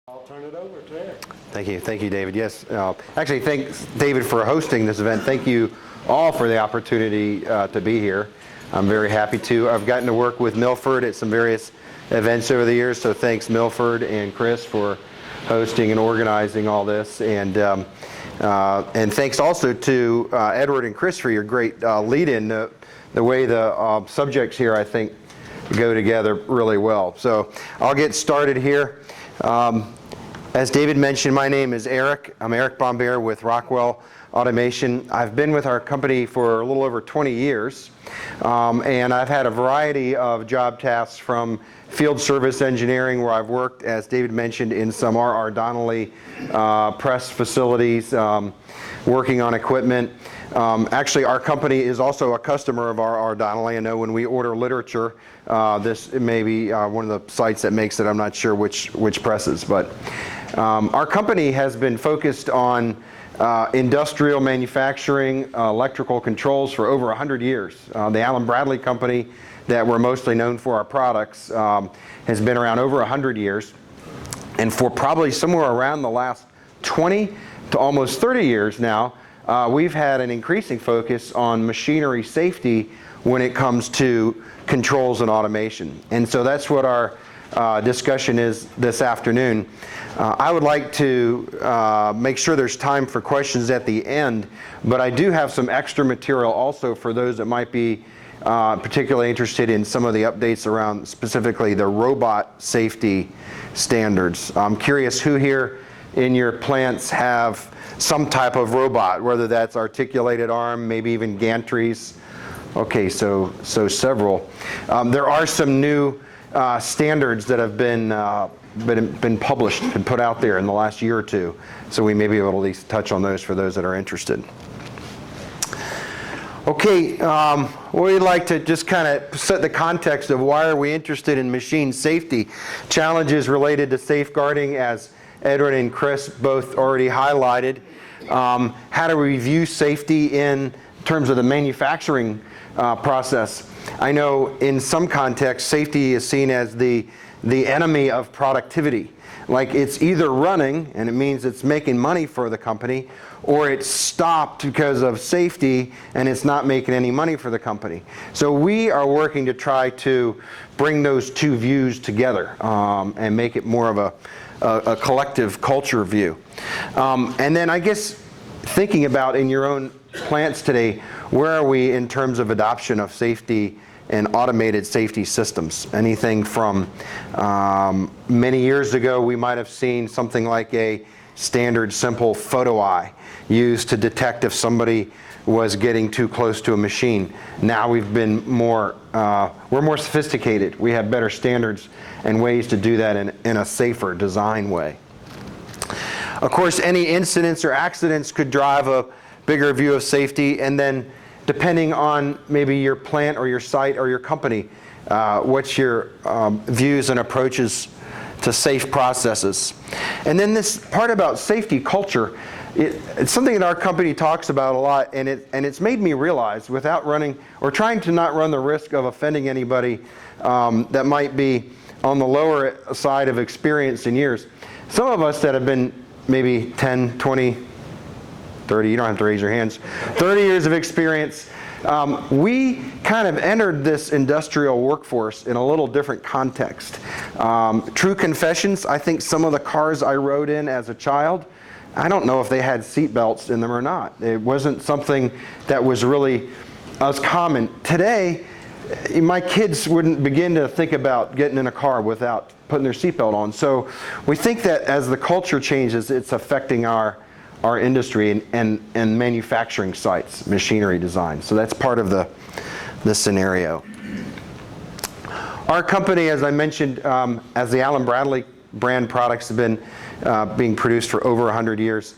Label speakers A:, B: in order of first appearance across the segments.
A: I'll turn it over to Eric.
B: Thank you, David. Yes, actually, thanks, David, for hosting this event. Thank you all for the opportunity to be here. I'm very happy to. I've gotten to work with Milford at some various events over the years, so thanks, Milford and Chris, for hosting and organizing all this. And thanks also to Edward and Chris for your great lead-in. The way the subjects here, I think, go together really well. So I'll get started here. As David mentioned, my name is Eric. I'm Eric Bombere with Rockwell Automation. I've been with our company for a little over 20 years, and I've had a variety of job tasks from field service engineering, where I've worked, as David mentioned, in some R.R. Donnelley press facilities, working on equipment. Actually, our company is also a customer of R.R. Donnelley. I know when we order literature, this may be one of the sites that makes it. I'm not sure which presses, but our company has been focused on industrial manufacturing, electrical controls for over 100 years. The Allen Bradley company, that we're mostly known for our products, has been around over 100 years. And for probably somewhere around the last 20 to almost 30 years now, we've had an increasing focus on machinery safety when it comes to controls and automation. And so that's what our discussion is this afternoon. I would like to make sure there's time for questions at the end, but I do have some extra material also for those that might be particularly interested in some of the updates around specifically the robot safety standards. I'm curious who here in your plants have some type of robot, whether that's articulated arm, maybe even gantries. Okay, so several. There are some new standards that have been published and put out there in the last year or two, so we may be able to at least touch on those for those that are interested. Okay, we'd like to just kind of set the context of why are we interested in machine safety. Challenges related to safeguarding, as Edward and Chris both already highlighted. How do we view safety in terms of the manufacturing process? I know in some contexts, safety is seen as the enemy of productivity. Like it's either running, and it means it's making money for the company, or it's stopped because of safety, and it's not making any money for the company. So we are working to try to bring those two views together and make it more of a collective culture view. And then I guess thinking about in your own plants today, where are we in terms of adoption of safety and automated safety systems? Anything from many years ago, we might have seen something like a standard simple photo eye used to detect if somebody was getting too close to a machine. Now we've been we're more sophisticated. We have better standards and ways to do that in a safer design way. Of course, any incidents or accidents could drive a bigger view of safety, and then depending on maybe your plant or your site or your company, what's your views and approaches to safe processes. And then this part about safety culture, it's something that our company talks about a lot, and it's made me realize, without running or trying to not run the risk of offending anybody that might be on the lower side of experience in years, some of us that have been maybe 10, 20, 30, you don't have to raise your hands, 30 years of experience, we kind of entered this industrial workforce in a little different context. True confessions, I think some of the cars I rode in as a child, I don't know if they had seat belts in them or not. It wasn't something that was really as common. Today, my kids wouldn't begin to think about getting in a car without putting their seatbelt on. So we think that as the culture changes, it's affecting our industry and manufacturing sites, machinery design. So that's part of the scenario. Our company, as I mentioned, as the Allen Bradley brand products have been being produced for over 100 years.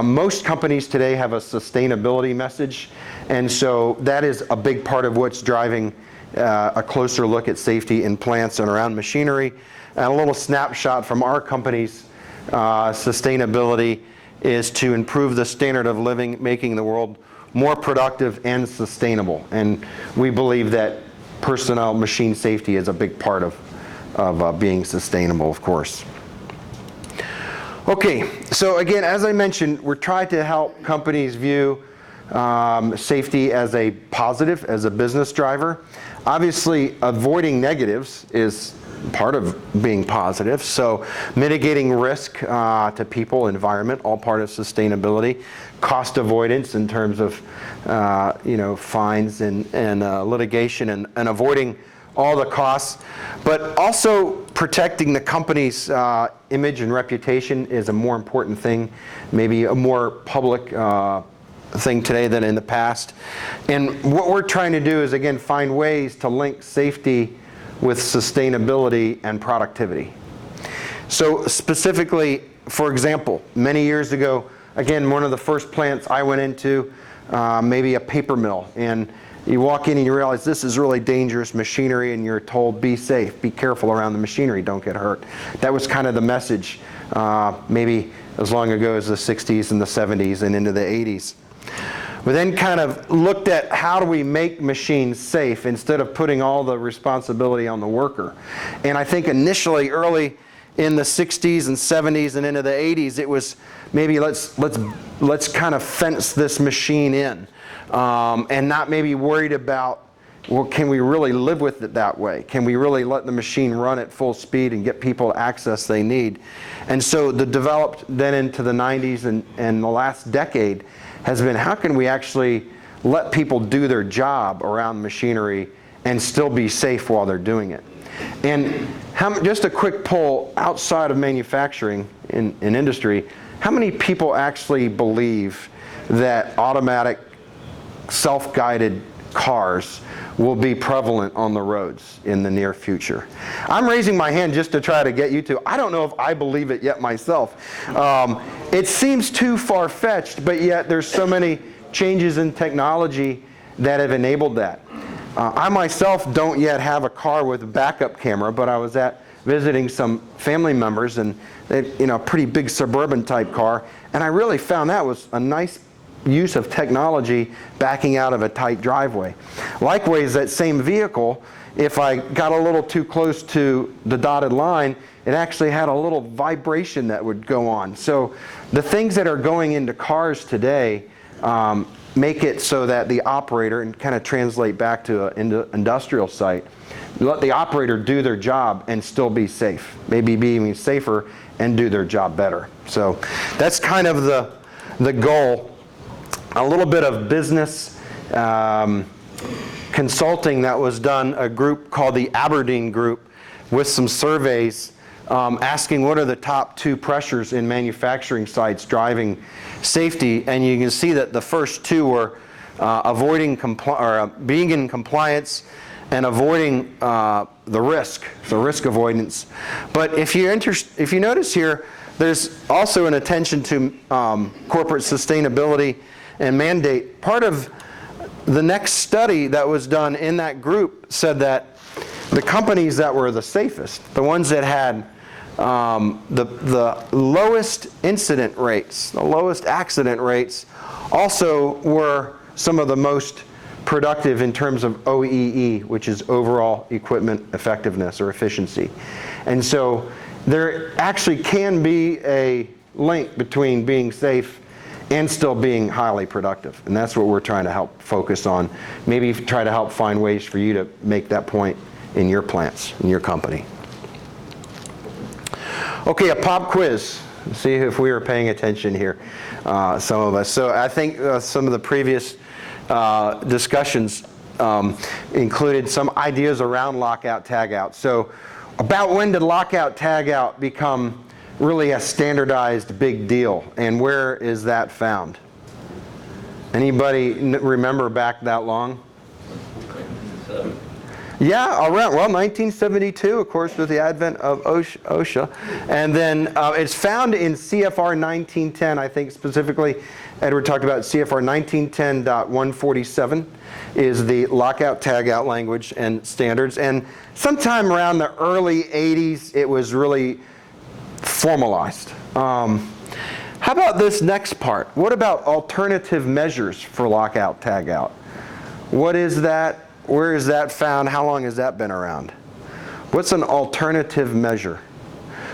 B: Most companies today have a sustainability message, and so that is a big part of what's driving a closer look at safety in plants and around machinery. And a little snapshot from our company's sustainability is to improve the standard of living, making the world more productive and sustainable. And we believe that personnel machine safety is a big part of being sustainable, of course. Okay, so again, as I mentioned, we're trying to help companies view safety as a positive, as a business driver. Obviously, avoiding negatives is part of being positive. So mitigating risk to people, environment, all part of sustainability. Cost avoidance in terms of fines and litigation and avoiding all the costs. But also protecting the company's image and reputation is a more important thing, maybe a more public thing today than in the past. And what we're trying to do is, again, find ways to link safety with sustainability and productivity. So specifically, for example, many years ago, again, one of the first plants I went into, maybe a paper mill, and you walk in and you realize this is really dangerous machinery, and you're told, be safe, be careful around the machinery, don't get hurt. That was kind of the message, maybe as long ago as the 60s and the 70s and into the 80s. We then kind of looked at how do we make machines safe instead of putting all the responsibility on the worker. And I think initially, early in the 60s and 70s and into the 80s, it was maybe let's kind of fence this machine in, and not maybe worried about, well, can we really live with it that way? Can we really let the machine run at full speed and get people access they need? And so the developed then into the 90s and the last decade has been, how can we actually let people do their job around machinery and still be safe while they're doing it? And just a quick poll outside of manufacturing in industry, how many people actually believe that automatic self-guided cars will be prevalent on the roads in the near future? I'm raising my hand just to try to get you to. I don't know if I believe it yet myself. It seems too far-fetched, but yet there's so many changes in technology that have enabled that. I myself don't yet have a car with a backup camera, but I was visiting some family members, and they, pretty big suburban type car, and I really found that was a nice use of technology backing out of a tight driveway. Likewise, that same vehicle, if I got a little too close to the dotted line, it actually had a little vibration that would go on. So the things that are going into cars today make it so that the operator, and kind of translate back to an industrial site, let the operator do their job and still be safe, maybe be even safer and do their job better. So that's kind of the goal. A little bit of business consulting that was done, a group called the Aberdeen Group, with some surveys asking what are the top 2 pressures in manufacturing sites driving safety, and you can see that the first 2 were being in compliance and avoiding the risk avoidance. But if you notice here, there's also an attention to corporate sustainability and mandate. Part of the next study that was done in that group said that the companies that were the safest, the ones that had the lowest incident rates, the lowest accident rates, also were some of the most productive in terms of OEE, which is overall equipment effectiveness or efficiency. And so there actually can be a link between being safe and still being highly productive. And that's what we're trying to help focus on. Maybe try to help find ways for you to make that point in your plants, in your company. Okay, a pop quiz. Let's see if we were paying attention here, some of us. So I think some of the previous discussions included some ideas around lockout tagout. So about when did lockout tagout become really a standardized big deal, and where is that found? Anybody remember back that long? Yeah, around, well, 1972, of course, with the advent of OSHA. And then it's found in CFR 1910, I think specifically, Edward talked about CFR 1910.147 is the lockout tagout language and standards. And sometime around the early 80s, it was really formalized. How about this next part? What about alternative measures for lockout tagout? What is that? Where is that found? How long has that been around? What's an alternative measure?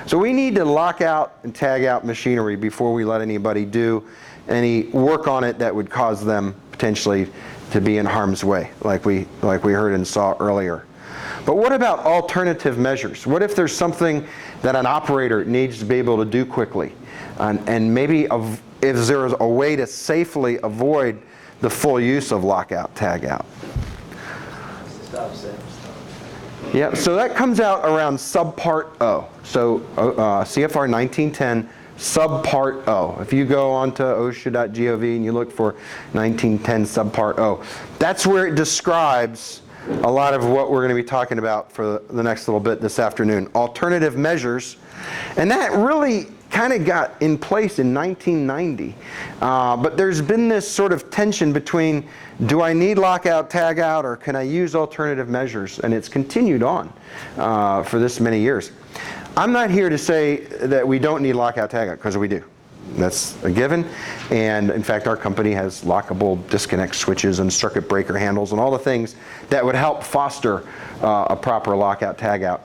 B: So we need to lock out and tag out machinery before we let anybody do any work on it that would cause them potentially to be in harm's way, like we heard and saw earlier. But what about alternative measures? What if there's something that an operator needs to be able to do quickly? And maybe if there's a way to safely avoid the full use of lockout, tagout. Yeah, so that comes out around subpart O. So CFR 1910 subpart O. If you go onto OSHA.gov and you look for 1910 subpart O, that's where it describes a lot of what we're going to be talking about for the next little bit this afternoon. Alternative measures. And that really kind of got in place in 1990. But there's been this sort of tension between, do I need lockout, tagout, or can I use alternative measures? And it's continued on for this many years. I'm not here to say that we don't need lockout, tagout, because we do. That's a given. And in fact, our company has lockable disconnect switches and circuit breaker handles and all the things that would help foster a proper lockout, tagout.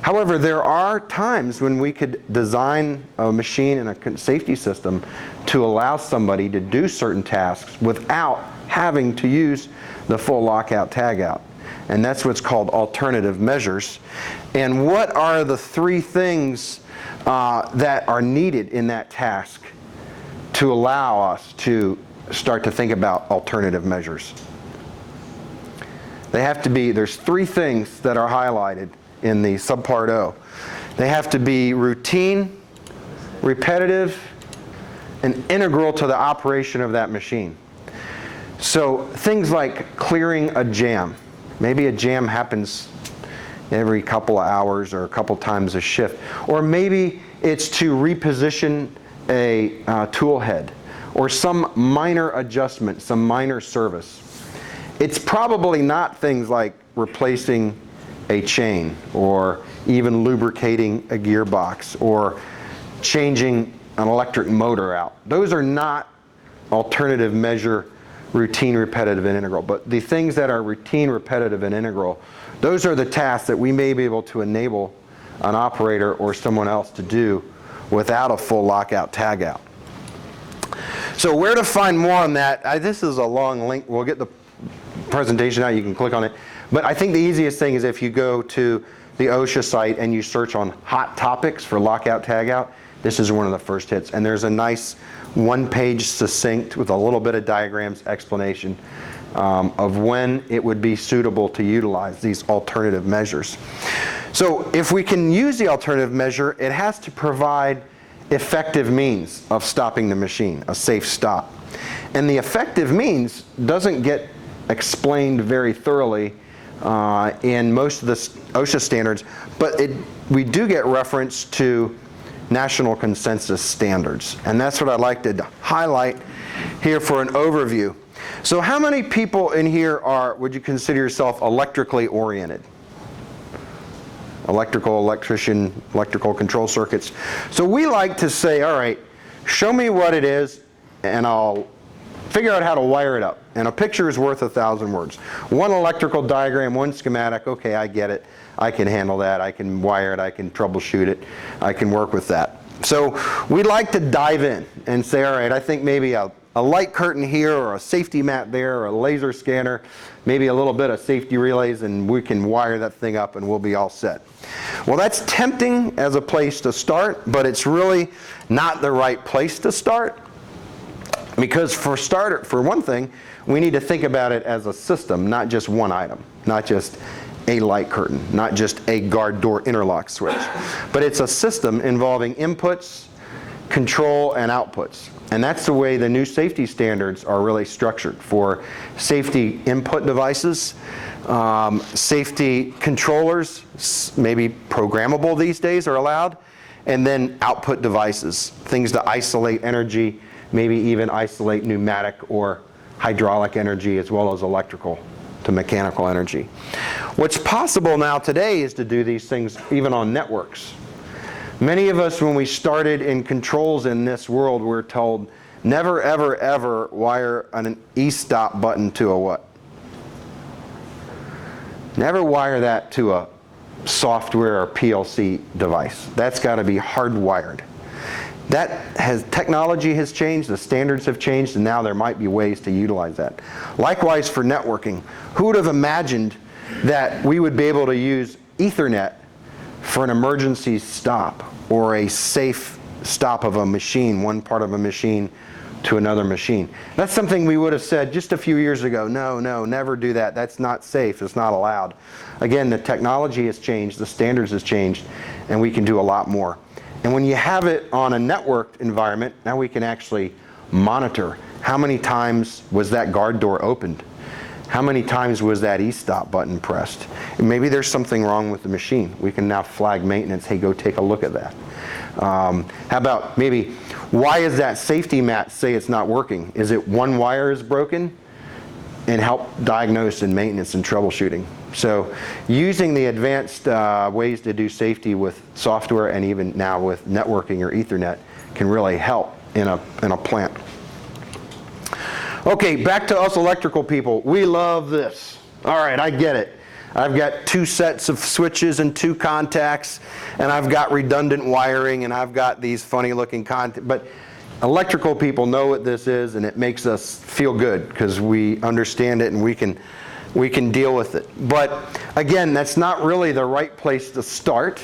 B: However, there are times when we could design a machine and a safety system to allow somebody to do certain tasks without having to use the full lockout, tagout. And that's what's called alternative measures. And what are the three things that are needed in that task to allow us to start to think about alternative measures? They have to be, there's three things that are highlighted in the subpart O. They have to be routine, repetitive, and integral to the operation of that machine. So things like clearing a jam. Maybe a jam happens every couple of hours or a couple times a shift. Or maybe it's to reposition a tool head or some minor adjustment, some minor service. It's probably not things like replacing a chain or even lubricating a gearbox or changing an electric motor out. Those are not alternative measure, routine, repetitive, and integral. But the things that are routine, repetitive, and integral, those are the tasks that we may be able to enable an operator or someone else to do without a full lockout, tagout. So where to find more on that? This is a long link. We'll get the presentation out. You can click on it. But I think the easiest thing is if you go to the OSHA site and you search on hot topics for lockout, tagout, this is one of the first hits. And there's a nice one-page succinct with a little bit of diagrams explanation of when it would be suitable to utilize these alternative measures. So if we can use the alternative measure, it has to provide effective means of stopping the machine, a safe stop. And the effective means doesn't get explained very thoroughly in most of the OSHA standards, but we do get reference to national consensus standards. And that's what I'd like to highlight here for an overview. So how many people in here would you consider yourself electrically oriented? Electrician, electrical control circuits. So we like to say, all right, show me what it is and I'll figure out how to wire it up. And a picture is worth 1,000 words. One electrical diagram, one schematic, okay, I get it. I can handle that. I can wire it. I can troubleshoot it. I can work with that. So we like to dive in and say, all right, I think maybe a light curtain here or a safety mat there or a laser scanner, maybe a little bit of safety relays, and we can wire that thing up and we'll be all set. Well, that's tempting as a place to start, but it's really not the right place to start. Because for one thing, we need to think about it as a system, not just one item, not just a light curtain, not just a guard door interlock switch. But it's a system involving inputs, control, and outputs. And that's the way the new safety standards are really structured for safety input devices, safety controllers, maybe programmable these days are allowed, and then output devices, things to isolate energy, maybe even isolate pneumatic or hydraulic energy as well as electrical to mechanical energy. What's possible now today is to do these things even on networks. Many of us, when we started in controls in this world, we're told never, ever, ever wire an e-stop button to a what? Never wire that to a software or PLC device. That's got to be hardwired. Technology has changed, the standards have changed, and now there might be ways to utilize that. Likewise for networking. Who would have imagined that we would be able to use Ethernet for an emergency stop or a safe stop of a machine, one part of a machine to another machine? That's something we would have said just a few years ago, no, never do that. That's not safe, it's not allowed. Again, the technology has changed, the standards has changed, and we can do a lot more. And when you have it on a networked environment, now we can actually monitor how many times was that guard door opened? How many times was that e-stop button pressed? And maybe there's something wrong with the machine. We can now flag maintenance, hey, go take a look at that. How about maybe, why is that safety mat say it's not working? Is it one wire is broken? And help diagnose and maintenance and troubleshooting. So using the advanced ways to do safety with software and even now with networking or Ethernet can really help in a plant. Okay, back to us electrical people. We love this. All right, I get it. I've got 2 sets of switches and 2 contacts, and I've got redundant wiring, and I've got these funny looking contacts. But electrical people know what this is, and it makes us feel good because we understand it and we can deal with it. But again, that's not really the right place to start.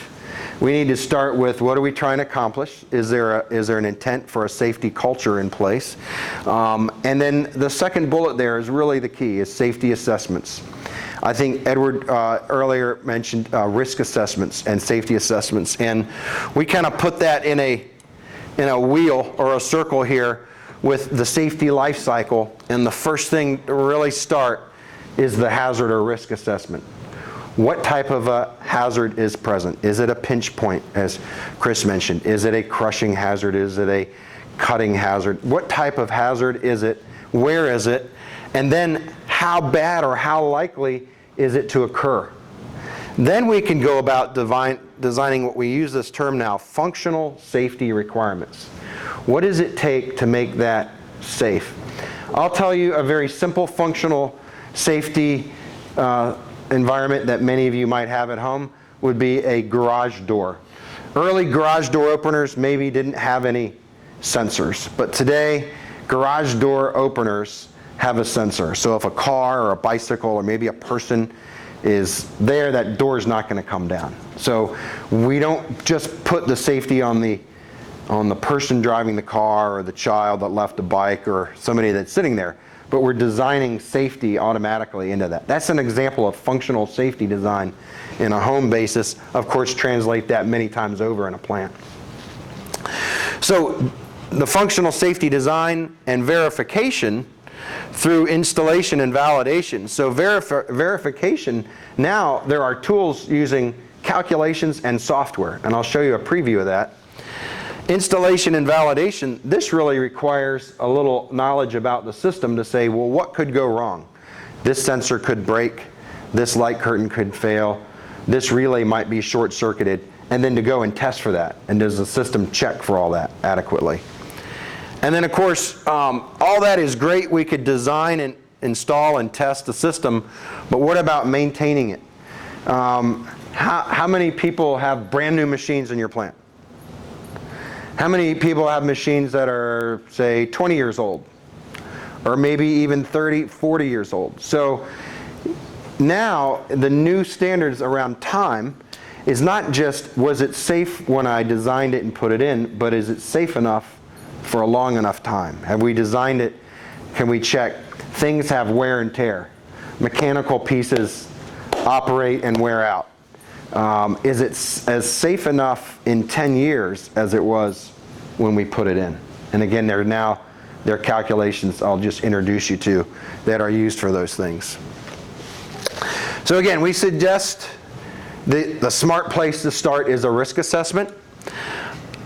B: We need to start with, what are we trying to accomplish? Is there an intent for a safety culture in place? And then the second bullet there is really the key, is safety assessments. I think Edward earlier mentioned risk assessments and safety assessments, and we kind of put that in a wheel or a circle here with the safety life cycle, and the first thing to really start is the hazard or risk assessment. What type of a hazard is present? Is it a pinch point, as Chris mentioned? Is it a crushing hazard? Is it a cutting hazard? What type of hazard is it? Where is it? And then how bad or how likely is it to occur? Then we can go about designing what we use this term now, functional safety requirements. What does it take to make that safe? I'll tell you a very simple functional safety environment that many of you might have at home would be a garage door. Early garage door openers maybe didn't have any sensors, but today garage door openers have a sensor. So if a car or a bicycle or maybe a person is there, that door is not going to come down. So we don't just put the safety on the person driving the car or the child that left the bike or somebody that's sitting there, but we're designing safety automatically into that. That's an example of functional safety design in a home basis. Of course, translate that many times over in a plant. So the functional safety design and verification through installation and validation. So verification, now there are tools using calculations and software, and I'll show you a preview of that. Installation and validation, this really requires a little knowledge about the system to say, well, what could go wrong? This sensor could break, this light curtain could fail, this relay might be short-circuited, and then to go and test for that. And does the system check for all that adequately? And then, of course, all that is great. We could design and install and test the system, but what about maintaining it? How many people have brand new machines in your plant? How many people have machines that are, say, 20 years old? Or maybe even 30, 40 years old? So now the new standards around time is not just, was it safe when I designed it and put it in, but is it safe enough for a long enough time? Have we designed it? Can we check? Things have wear and tear. Mechanical pieces operate and wear out. Is it as safe enough in 10 years as it was when we put it in? And again, there are calculations I'll just introduce you to that are used for those things. So again, we suggest the smart place to start is a risk assessment.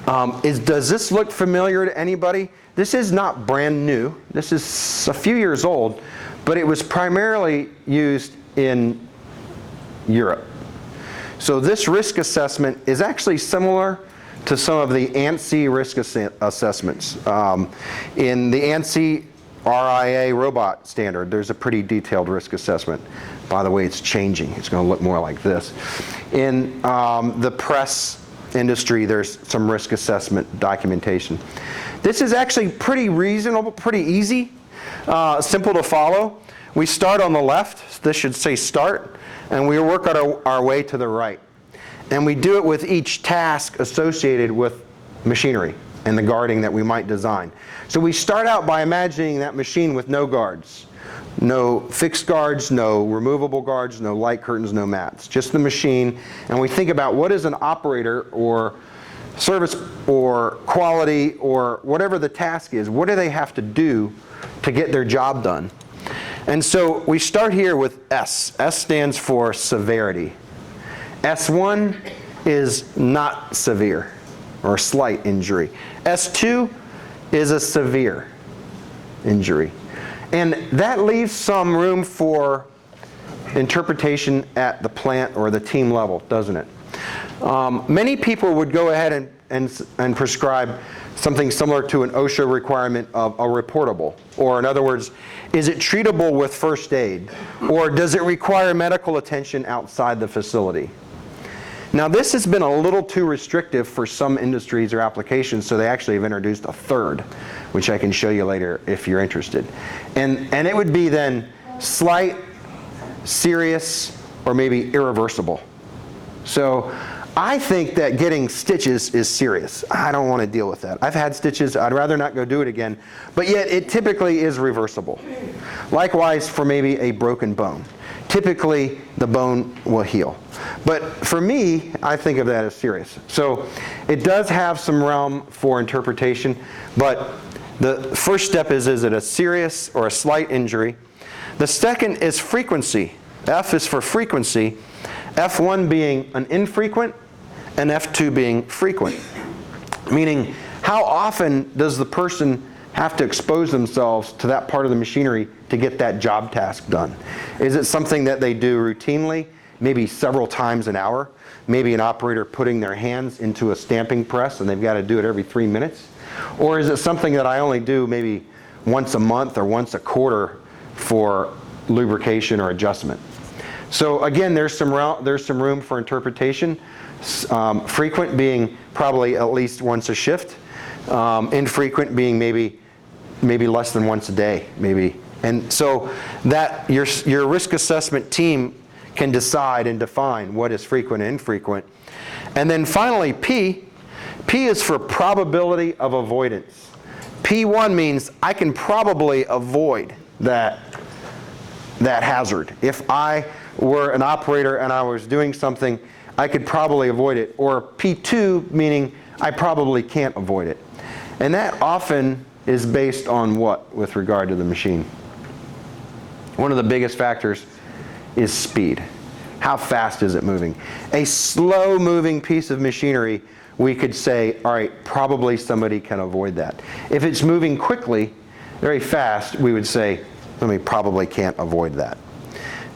B: Does this look familiar to anybody? This is not brand new. This is a few years old, but it was primarily used in Europe. So this risk assessment is actually similar to some of the ANSI risk assessments. In the ANSI RIA robot standard, there's a pretty detailed risk assessment. By the way, it's changing. It's going to look more like this. In the press industry, there's some risk assessment documentation. This is actually pretty reasonable, pretty easy, simple to follow. We start on the left. This should say start, and we work our way to the right. And we do it with each task associated with machinery and the guarding that we might design. So we start out by imagining that machine with no guards. No fixed guards, no removable guards, no light curtains, no mats. Just the machine. And we think about what is an operator or service or quality or whatever the task is, what do they have to do to get their job done? And so we start here with S. S stands for severity. S1 is not severe or slight injury. S2 is a severe injury. And that leaves some room for interpretation at the plant or the team level, doesn't it? Many people would go ahead and prescribe something similar to an OSHA requirement of a reportable. Or in other words, is it treatable with first aid? Or does it require medical attention outside the facility? Now this has been a little too restrictive for some industries or applications, so they actually have introduced a third, which I can show you later if you're interested. And it would be then slight, serious, or maybe irreversible. So I think that getting stitches is serious. I don't want to deal with that. I've had stitches, I'd rather not go do it again, but yet it typically is reversible. Likewise for maybe a broken bone. Typically the bone will heal. But for me, I think of that as serious. So it does have some realm for interpretation, but the first step is it a serious or a slight injury? The second is frequency. F is for frequency, F1 being an infrequent and F2 being frequent. Meaning, how often does the person have to expose themselves to that part of the machinery to get that job task done? Is it something that they do routinely, maybe several times an hour? Maybe an operator putting their hands into a stamping press and they've got to do it every 3 minutes? Or is it something that I only do maybe once a month or once a quarter for lubrication or adjustment? So again, there's some room for interpretation. Frequent being probably at least once a shift. Infrequent being maybe less than once a day, maybe. And so that your risk assessment team can decide and define what is frequent and infrequent. And then finally, P is for probability of avoidance. P1 means I can probably avoid that hazard. If I were an operator and I was doing something, I could probably avoid it. Or P2 meaning I probably can't avoid it. And that often is based on what with regard to the machine? One of the biggest factors is speed. How fast is it moving? A slow moving piece of machinery, we could say, all right, probably somebody can avoid that. If it's moving quickly, very fast, we would say, somebody probably can't avoid that.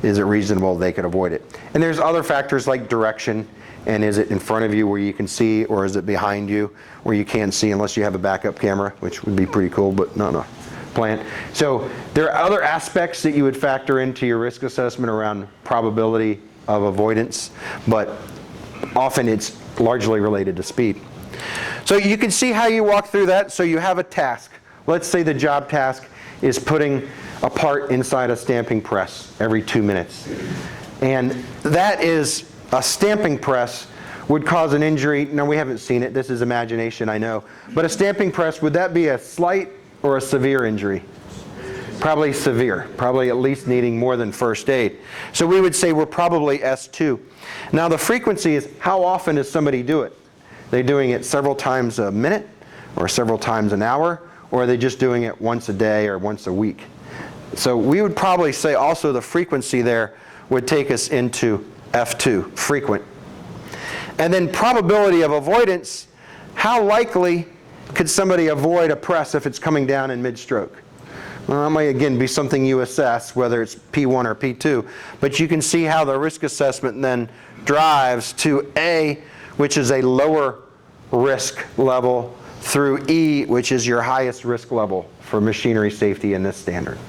B: Is it reasonable they could avoid it? And there's other factors like direction, and is it in front of you where you can see, or is it behind you where you can't see unless you have a backup camera, which would be pretty cool, but no plant. So there are other aspects that you would factor into your risk assessment around probability of avoidance, but often it's largely related to speed. So you can see how you walk through that. So you have a task. Let's say the job task is putting a part inside a stamping press every 2 minutes. And that is a stamping press would cause an injury. Now we haven't seen it. This is imagination, I know. But a stamping press, would that be a slight or a severe injury? Probably severe. Probably at least needing more than first aid. So we would say we're probably S2. Now the frequency is how often does somebody do it? They're doing it several times a minute or several times an hour, or are they just doing it once a day or once a week? So we would probably say also the frequency there would take us into F2, frequent. And then probability of avoidance, how likely could somebody avoid a press if it's coming down in mid-stroke? Well, that might again be something you assess, whether it's P1 or P2. But you can see how the risk assessment then drives to A, which is a lower risk level, through E, which is your highest risk level for machinery safety in this standard.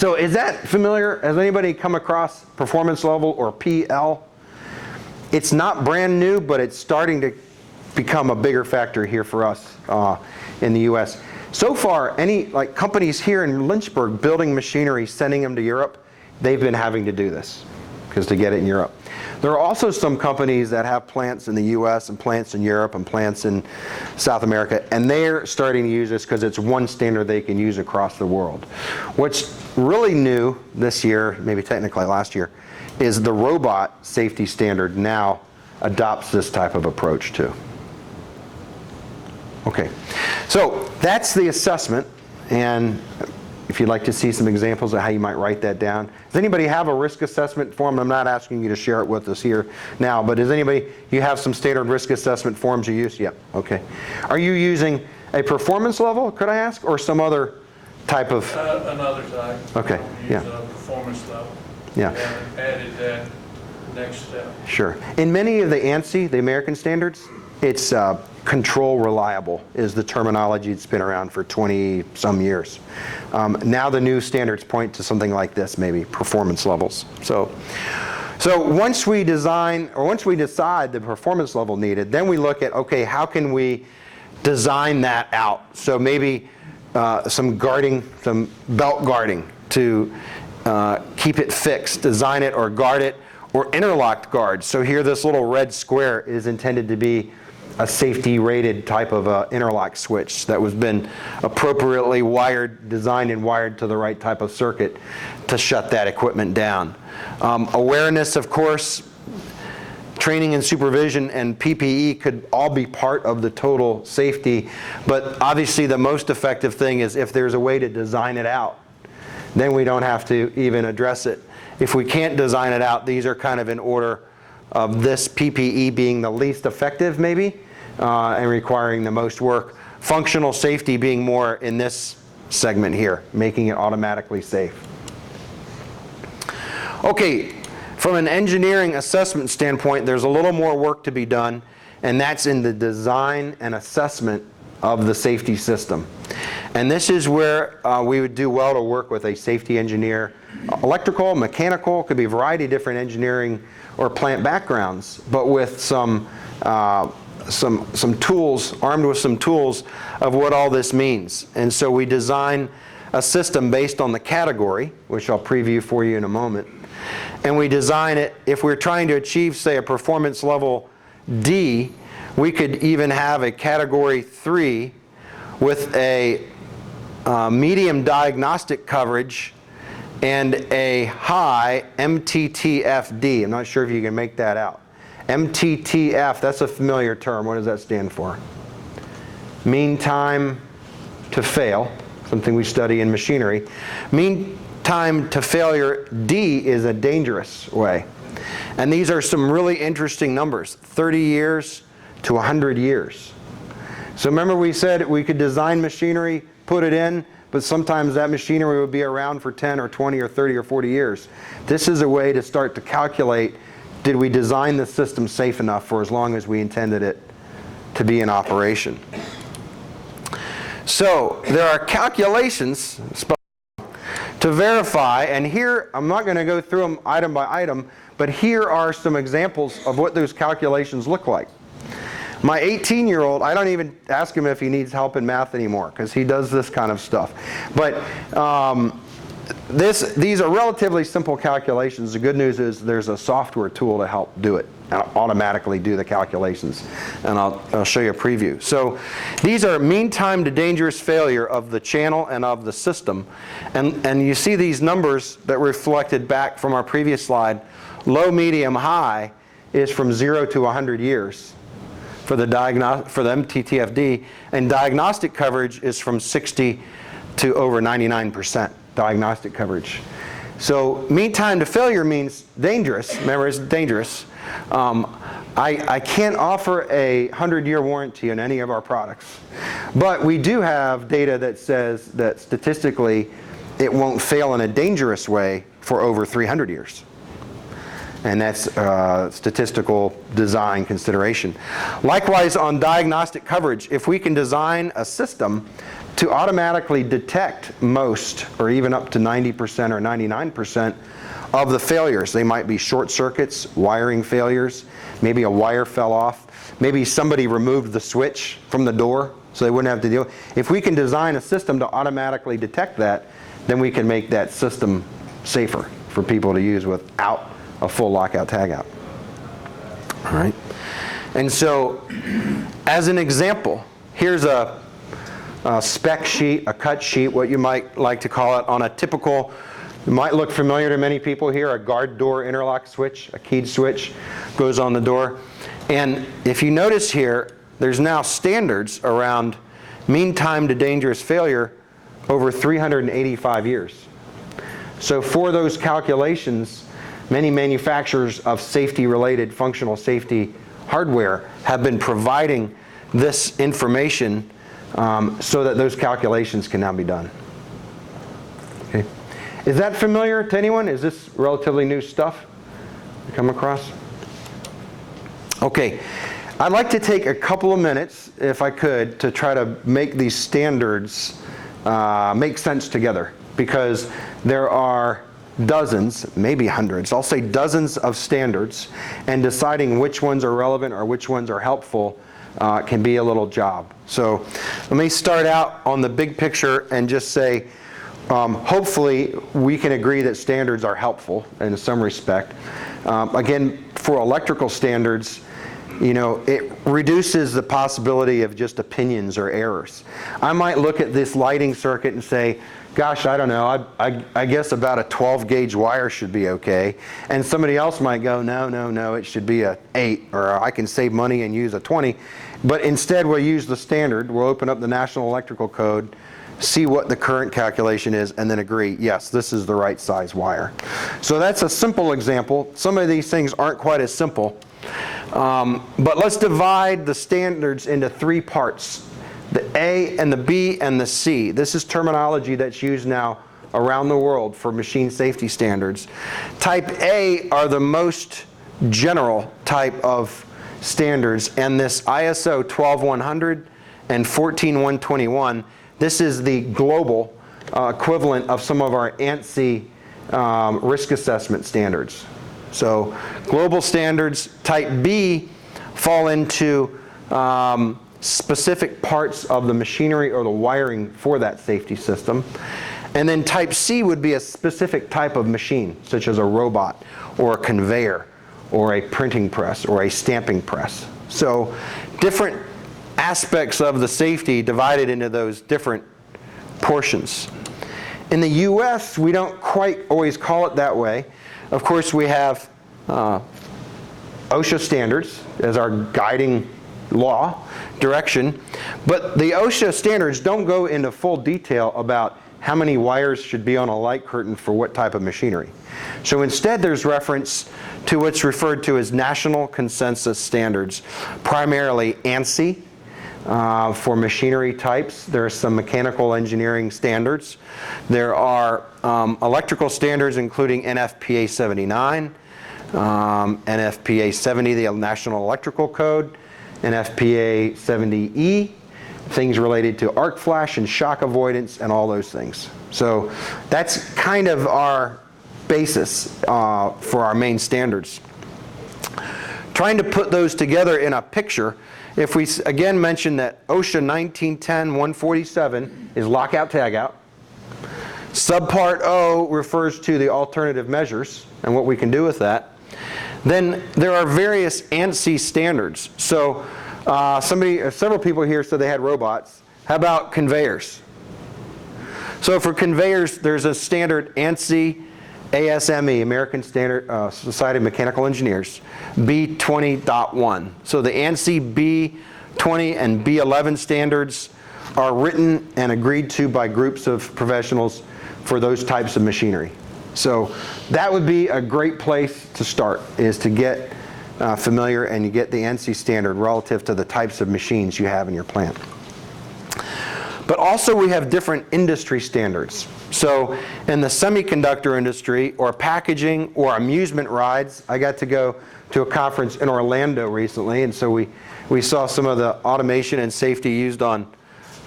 B: So is that familiar? Has anybody come across performance level, or PL? It's not brand new, but it's starting to become a bigger factor here for us in the US. So far, any companies here in Lynchburg building machinery, sending them to Europe, they've been having to do this because to get it in Europe. There are also some companies that have plants in the US and plants in Europe and plants in South America, and they're starting to use this because it's one standard they can use across the world. What's really new this year, maybe technically last year, is the robot safety standard now adopts this type of approach too. Okay, so that's the assessment, and if you'd like to see some examples of how you might write that down. Does anybody have a risk assessment form? I'm not asking you to share it with us here now, but does anybody, you have some standard risk assessment forms you use? Yep, okay. Are you using a performance level, could I ask, or some other type of?
A: Another type.
B: Okay, yeah.
A: Use a performance level.
B: Yeah.
A: We haven't added that next step.
B: Sure. In many of the ANSI, the American standards, it's control reliable is the terminology that's been around for 20 some years. Now the new standards point to something like this, maybe performance levels. So once we design, or once we decide the performance level needed, then we look at, okay, how can we design that out? So maybe some guarding, some belt guarding to keep it fixed, design it or guard it, or interlocked guards. So here this little red square is intended to be a safety rated type of interlock switch that was been appropriately wired, designed and wired to the right type of circuit to shut that equipment down. Awareness, of course, training and supervision and PPE could all be part of the total safety, but obviously the most effective thing is if there's a way to design it out, then we don't have to even address it. If we can't design it out, these are kind of in order of this PPE being the least effective maybe, and requiring the most work. Functional safety being more in this segment here, making it automatically safe. Okay, from an engineering assessment standpoint, there's a little more work to be done, and that's in the design and assessment of the safety system. And this is where we would do well to work with a safety engineer. Electrical, mechanical, could be a variety of different engineering or plant backgrounds, but with some tools, armed with some tools of what all this means. And so we design a system based on the category, which I'll preview for you in a moment. And we design it, if we're trying to achieve, say, a performance level D, we could even have a category 3 with a medium diagnostic coverage and a high MTTFD. I'm not sure if you can make that out. MTTF, that's a familiar term. What does that stand for? Mean time to fail, something we study in machinery. Mean time to failure D is a dangerous way. And these are some really interesting numbers, 30 years to 100 years. So remember we said we could design machinery, put it in, but sometimes that machinery would be around for 10 or 20 or 30 or 40 years. This is a way to start to calculate, did we design the system safe enough for as long as we intended it to be in operation? So there are calculations to verify, and here, I'm not going to go through them item by item, but here are some examples of what those calculations look like. My 18-year-old, I don't even ask him if he needs help in math anymore because he does this kind of stuff. But these are relatively simple calculations. The good news is there's a software tool to help do it, automatically do the calculations. And I'll show you a preview. So these are mean time to dangerous failure of the channel and of the system. And you see these numbers that reflected back from our previous slide. Low, medium, high is from 0 to 100 years. For the MTTFD, and diagnostic coverage is from 60 to over 99% diagnostic coverage. So mean time to failure means dangerous. Remember, it's dangerous. I can't offer a 100-year warranty on any of our products, but we do have data that says that statistically it won't fail in a dangerous way for over 300 years. And that's statistical design consideration. Likewise, on diagnostic coverage, if we can design a system to automatically detect most, or even up to 90% or 99% of the failures. They might be short circuits, wiring failures, maybe a wire fell off, maybe somebody removed the switch from the door so they wouldn't have to deal. If we can design a system to automatically detect that, then we can make that system safer for people to use without a full lockout tagout. All right. And so, as an example, here's a spec sheet, a cut sheet, what you might like to call it, on a typical, it might look familiar to many people here, a guard door interlock switch, a keyed switch goes on the door. And if you notice here, there's now standards around mean time to dangerous failure over 385 years. So for those calculations, many manufacturers of safety-related functional safety hardware have been providing this information so that those calculations can now be done. Okay. Is that familiar to anyone? Is this relatively new stuff you come across? Okay. I'd like to take a couple of minutes, if I could, to try to make these standards make sense together, because there are dozens, maybe hundreds, I'll say dozens of standards, and deciding which ones are relevant or which ones are helpful can be a little job. So let me start out on the big picture and just say, hopefully we can agree that standards are helpful in some respect. Again, for electrical standards, you know, it reduces the possibility of just opinions or errors. I might look at this lighting circuit and say, gosh, I don't know, I guess about a 12 gauge wire should be okay. And somebody else might go, no, it should be a 8, or I can save money and use a 20. But instead we'll use the standard, we'll open up the National Electrical Code, see what the current calculation is, and then agree, yes, this is the right size wire. So that's a simple example. Some of these things aren't quite as simple. But let's divide the standards into 3 parts. The A and the B and the C. This is terminology that's used now around the world for machine safety standards. Type A are the most general type of standards, and this ISO 12100 and 14121, this is the global equivalent of some of our ANSI risk assessment standards. So global standards. Type B fall into specific parts of the machinery or the wiring for that safety system. And then type C would be a specific type of machine, such as a robot or a conveyor or a printing press or a stamping press. So different aspects of the safety divided into those different portions. In the US, we don't quite always call it that way. Of course, we have OSHA standards as our guiding law direction, but the OSHA standards don't go into full detail about how many wires should be on a light curtain for what type of machinery. So instead there's reference to what's referred to as national consensus standards, primarily ANSI for machinery types. There are some mechanical engineering standards. There are electrical standards including NFPA 79, NFPA 70, the National Electrical Code, NFPA 70E, things related to arc flash and shock avoidance and all those things. So that's kind of our basis for our main standards. Trying to put those together in a picture, if we again mention that OSHA 1910-147 is lockout tagout, subpart O refers to the alternative measures and what we can do with that. Then there are various ANSI standards. So several people here said they had robots. How about conveyors? So for conveyors, there's a standard ANSI ASME, American Standard Society of Mechanical Engineers, B20.1. So the ANSI B20 and B11 standards are written and agreed to by groups of professionals for those types of machinery. So that would be a great place to start, is to get familiar and you get the ANSI standard relative to the types of machines you have in your plant. But also we have different industry standards. So in the semiconductor industry or packaging or amusement rides, I got to go to a conference in Orlando recently, and so we saw some of the automation and safety used on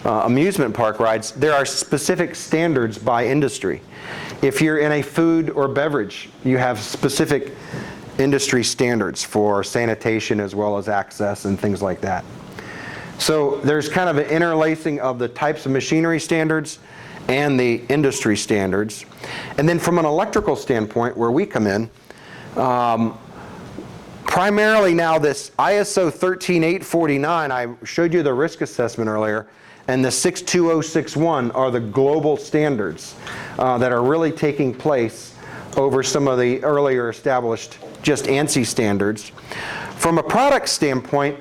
B: amusement park rides, there are specific standards by industry. If you're in a food or beverage, you have specific industry standards for sanitation as well as access and things like that. So there's kind of an interlacing of the types of machinery standards and the industry standards. And then from an electrical standpoint, where we come in, primarily now this ISO 13849, I showed you the risk assessment earlier, and the 62061 are the global standards that are really taking place over some of the earlier established just ANSI standards. From a product standpoint,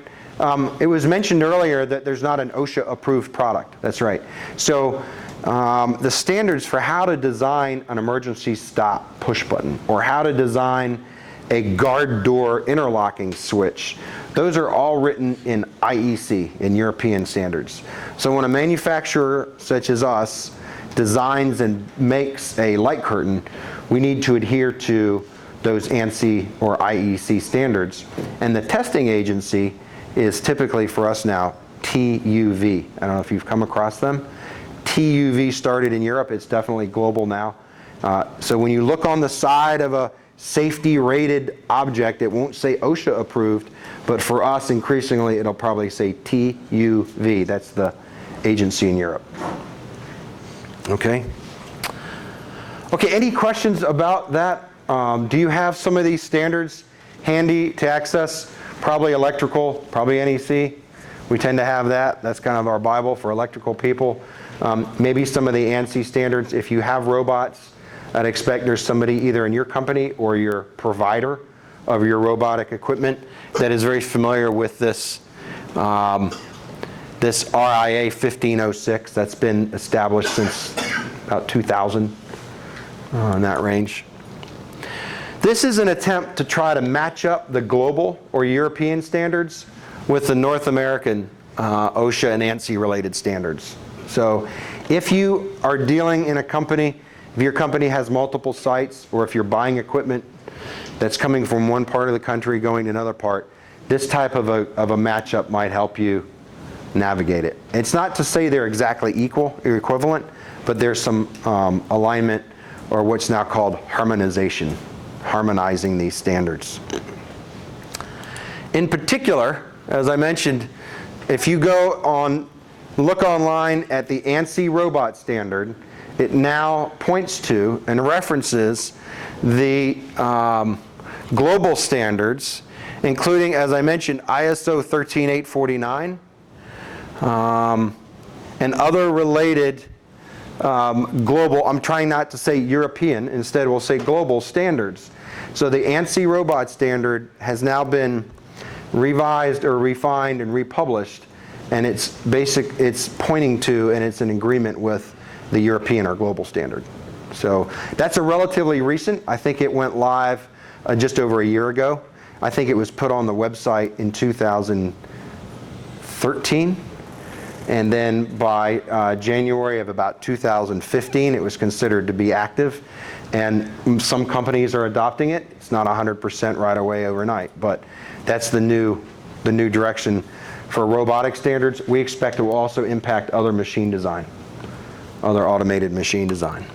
B: it was mentioned earlier that there's not an OSHA approved product. That's right. So the standards for how to design an emergency stop push button or how to design a guard door interlocking switch, those are all written in IEC, in European standards. So when a manufacturer such as us designs and makes a light curtain, we need to adhere to those ANSI or IEC standards. And the testing agency is typically for us now TUV. I don't know if you've come across them. TUV started in Europe. It's definitely global now. So when you look on the side of a safety rated object, it won't say OSHA approved, but for us increasingly it'll probably say TUV. That's the agency in Europe. Okay. Okay, any questions about that? Do you have some of these standards handy to access? Probably electrical, probably NEC. We tend to have that. That's kind of our Bible for electrical people. Maybe some of the ANSI standards. If you have robots, I'd expect there's somebody either in your company or your provider of your robotic equipment that is very familiar with this, this RIA 1506 that's been established since about 2000, in that range. This is an attempt to try to match up the global or European standards with the North American OSHA and ANSI related standards. So if you are dealing in a company, if your company has multiple sites, or if you're buying equipment that's coming from one part of the country going to another part, this type of a matchup might help you navigate it. It's not to say they're exactly equal or equivalent, but there's some alignment, or what's now called harmonization, harmonizing these standards. In particular, as I mentioned, if you go on, look online at the ANSI robot standard, it now points to and references the global standards, including, as I mentioned, ISO 13849 and other related global, I'm trying not to say European, instead we'll say global standards. So the ANSI robot standard has now been revised or refined and republished, and it's pointing to and it's in agreement with the European or global standard. So that's a relatively recent. I think it went live just over a year ago. I think it was put on the website in 2013, and then by January of about 2015 it was considered to be active, and some companies are adopting it. It's not 100% right away overnight, but that's the new direction for robotic standards. We expect it will also impact other machine design, other automated machine design.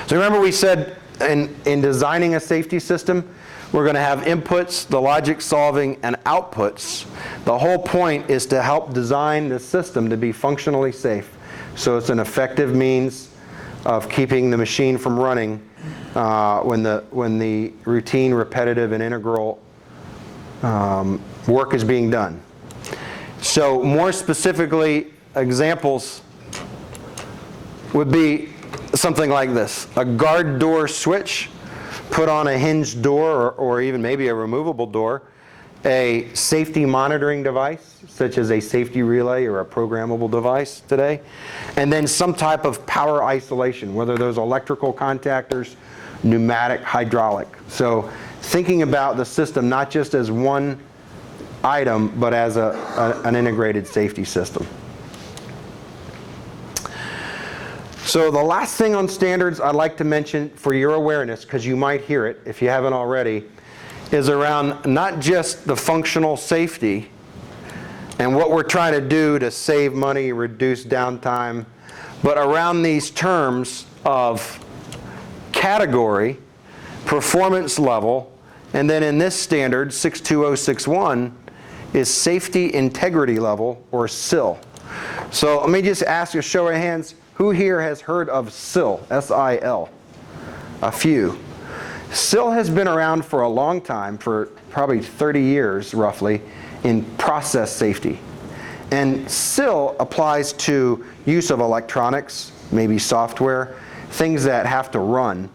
B: So remember we said in designing a safety system, we're going to have inputs, the logic solving, and outputs. The whole point is to help design the system to be functionally safe. So it's an effective means of keeping the machine from running when the routine, repetitive, and integral work is being done. So more specifically, examples would be something like this. A guard door switch put on a hinged door, or even maybe a removable door, a safety monitoring device, such as a safety relay or a programmable device today, and then some type of power isolation, whether those electrical contactors, pneumatic, hydraulic. So thinking about the system not just as one item, but as an integrated safety system. So the last thing on standards I'd like to mention for your awareness, because you might hear it if you haven't already, is around not just the functional safety and what we're trying to do to save money, reduce downtime, but around these terms of category, performance level, and then in this standard, 62061, is safety integrity level, or SIL. So let me just ask a show of hands, who here has heard of SIL, S-I-L? A few. SIL has been around for a long time, for probably 30 years roughly, in process safety. And SIL applies to use of electronics, maybe software, things that have to run,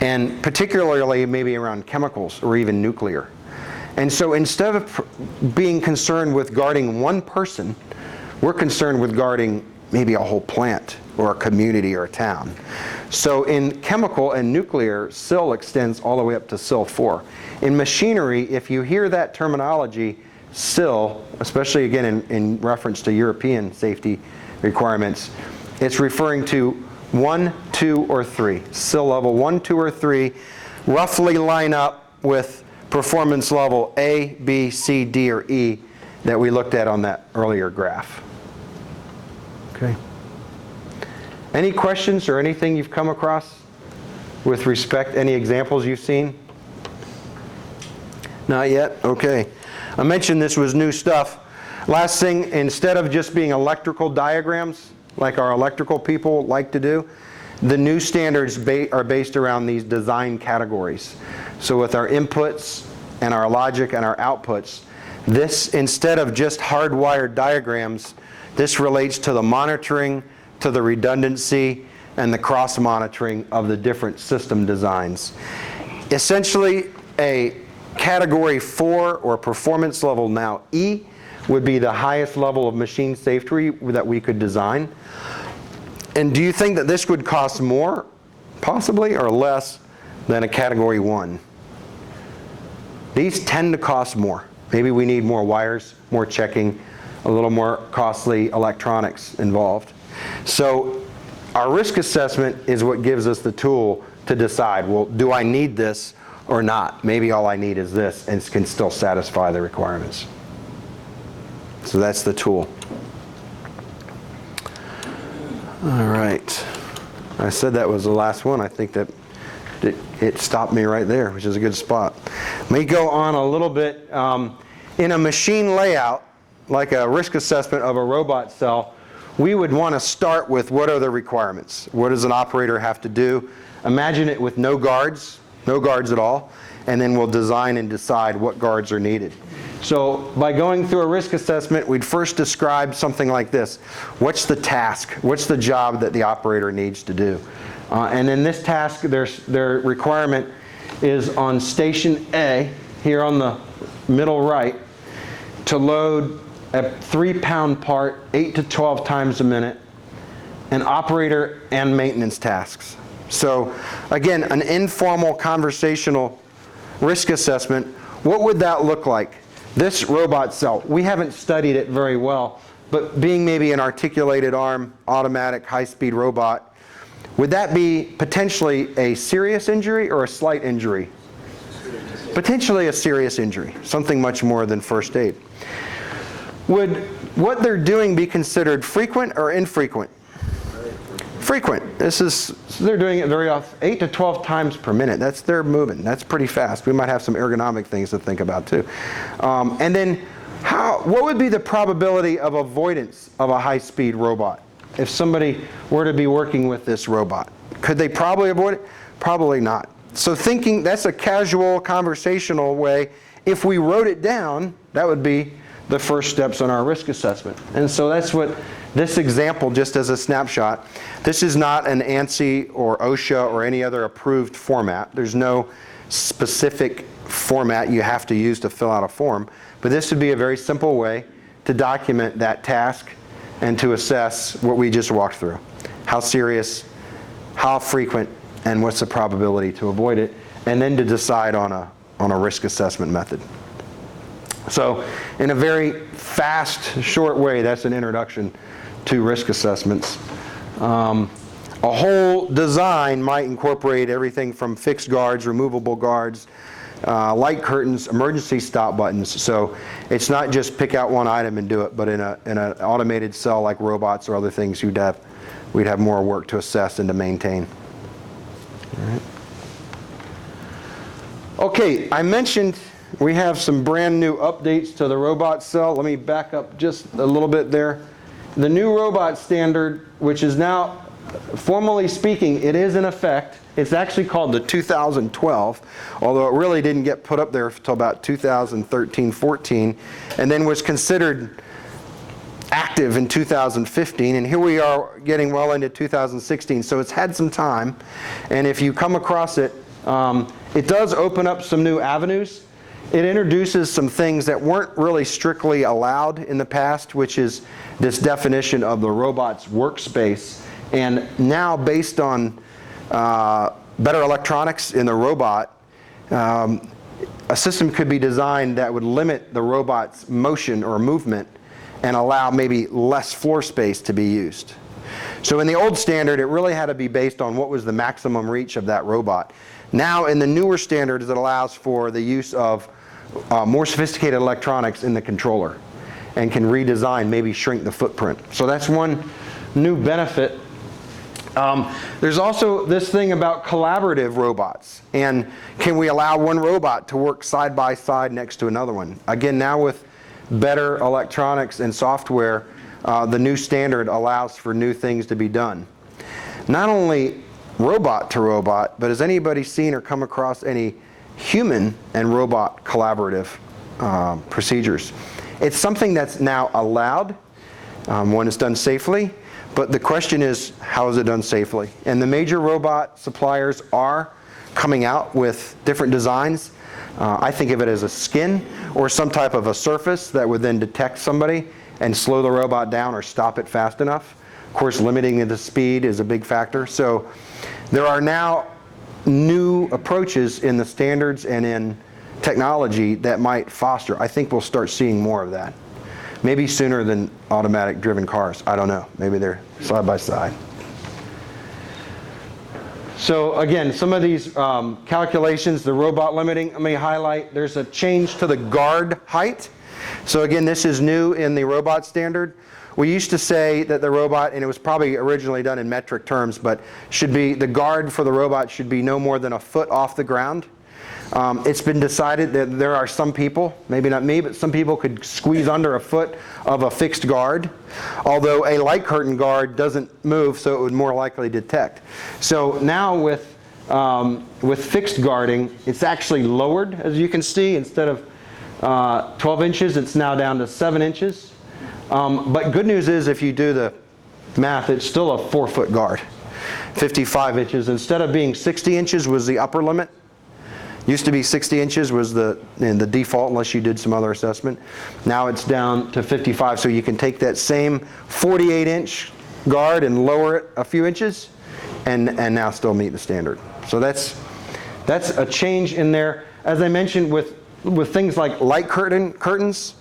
B: and particularly maybe around chemicals or even nuclear. And so instead of being concerned with guarding one person, we're concerned with guarding maybe a whole plant or a community or a town. So in chemical and nuclear, SIL extends all the way up to SIL 4. In machinery, if you hear that terminology, SIL, especially again in reference to European safety requirements, it's referring to 1, 2, or 3. SIL level 1, 2, or 3 roughly line up with performance level A, B, C, D, or E that we looked at on that earlier graph. Okay. Any questions or anything you've come across with respect, any examples you've seen? Not yet? Okay. I mentioned this was new stuff. Last thing, instead of just being electrical diagrams, like our electrical people like to do, the new standards are based around these design categories. So with our inputs and our logic and our outputs, this, instead of just hardwired diagrams, this relates to the monitoring, to the redundancy, and the cross-monitoring of the different system designs. Essentially, a category 4 or performance level now E would be the highest level of machine safety that we could design. And do you think that this would cost more, possibly, or less than a category 1? These tend to cost more. Maybe we need more wires, more checking, a little more costly electronics involved. So our risk assessment is what gives us the tool to decide, well, do I need this or not? Maybe all I need is this and can still satisfy the requirements. So that's the tool. All right. I said that was the last one. I think that it stopped me right there, which is a good spot. Let me go on a little bit. In a machine layout, like a risk assessment of a robot cell, we would want to start with what are the requirements? What does an operator have to do? Imagine it with no guards at all, and then we'll design and decide what guards are needed. So by going through a risk assessment, we'd first describe something like this. What's the task? What's the job that the operator needs to do? And in this task, their requirement is on station A, here on the middle right, to load a 3-pound part 8 to 12 times a minute, and operator and maintenance tasks. So again, an informal conversational risk assessment, what would that look like? This robot cell, we haven't studied it very well, but being maybe an articulated arm, automatic, high-speed robot, would that be potentially a serious injury or a slight injury? Potentially a serious injury, something much more than first aid. Would what they're doing be considered frequent or infrequent? Frequent. They're doing it very often, 8 to 12 times per minute. They're moving. That's pretty fast. We might have some ergonomic things to think about too. And then, what would be the probability of avoidance of a high-speed robot? If somebody were to be working with this robot, could they probably avoid it? Probably not. So thinking, that's a casual, conversational way. If we wrote it down, that would be the first steps on our risk assessment. And so that's what this example, just as a snapshot, this is not an ANSI or OSHA or any other approved format. There's no specific format you have to use to fill out a form. But this would be a very simple way to document that task and to assess what we just walked through. How serious, how frequent, and what's the probability to avoid it, and then to decide on a risk assessment method. So in a very fast, short way, that's an introduction to risk assessments. A whole design might incorporate everything from fixed guards, removable guards, light curtains, emergency stop buttons. So it's not just pick out one item and do it, but in an automated cell like robots or other things, we'd have more work to assess and to maintain. All right. Okay, I mentioned we have some brand new updates to the robot cell. Let me back up just a little bit there. The new robot standard, which is now, formally speaking, it is in effect. It's actually called the 2012, although it really didn't get put up there until about 2013-14, and then was considered active in 2015, and here we are getting well into 2016, so it's had some time. And if you come across it, it does open up some new avenues. It introduces some things that weren't really strictly allowed in the past, which is this definition of the robot's workspace. And now, based on better electronics in the robot, a system could be designed that would limit the robot's motion or movement and allow maybe less floor space to be used. So in the old standard, it really had to be based on what was the maximum reach of that robot. Now in the newer standards, it allows for the use of more sophisticated electronics in the controller and can redesign, maybe shrink the footprint. So that's one new benefit. There's also this thing about collaborative robots, and can we allow one robot to work side by side next to another one? Again, now with better electronics and software, the new standard allows for new things to be done. Not only robot to robot, but has anybody seen or come across any human and robot collaborative procedures? It's something that's now allowed when it's done safely, but the question is, how is it done safely? And the major robot suppliers are coming out with different designs. I think of it as a skin or some type of a surface that would then detect somebody and slow the robot down or stop it fast enough. Of course, limiting the speed is a big factor. So there are now new approaches in the standards and in technology that might foster. I think we'll start seeing more of that. Maybe sooner than automatic driven cars. I don't know. Maybe they're side by side. So again, some of these calculations, the robot limiting, let me highlight, there's a change to the guard height. So again, this is new in the robot standard. We used to say that the robot, and it was probably originally done in metric terms, but should be, the guard for the robot should be no more than a foot off the ground. It's been decided that there are some people, maybe not me, but some people could squeeze under a foot of a fixed guard, although a light curtain guard doesn't move, so it would more likely detect. So now with fixed guarding, it's actually lowered, as you can see. Instead of 12 inches, it's now down to 7 inches. But good news is, if you do the math, it's still a 4-foot guard, 55 inches. Instead of being 60 inches was the upper limit. Used to be 60 inches was the default, unless you did some other assessment. Now it's down to 55, so you can take that same 48-inch guard and lower it a few inches and now still meet the standard. So that's a change in there. As I mentioned, with things like light curtains,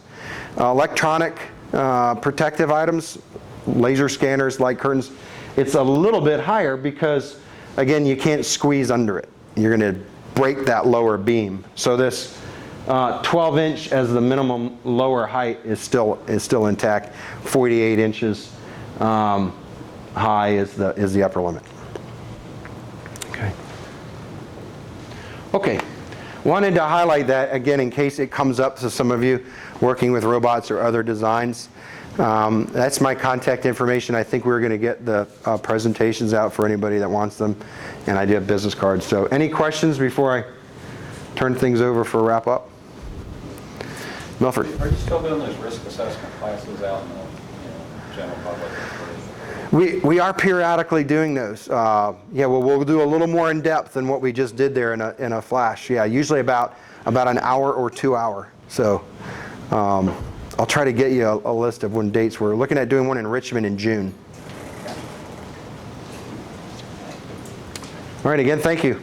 B: electronic protective items, laser scanners, light curtains, it's a little bit higher because, again, you can't squeeze under it. You're going to break that lower beam. So this 12-inch as the minimum lower height is still intact. 48 inches high is the upper limit. Okay. Wanted to highlight that again in case it comes up to some of you working with robots or other designs. That's my contact information. I think we're going to get the presentations out for anybody that wants them, and I do have business cards. So any questions before I turn things over for a wrap up? Milford.
C: Are you still doing those risk assessment classes out in the general public?
B: We are periodically doing those. Yeah, well, we'll do a little more in depth than what we just did there in a flash. Yeah, usually about an hour or 2 hour. So I'll try to get you a list of when dates. We're looking at doing one in Richmond in June. All right, again, thank you.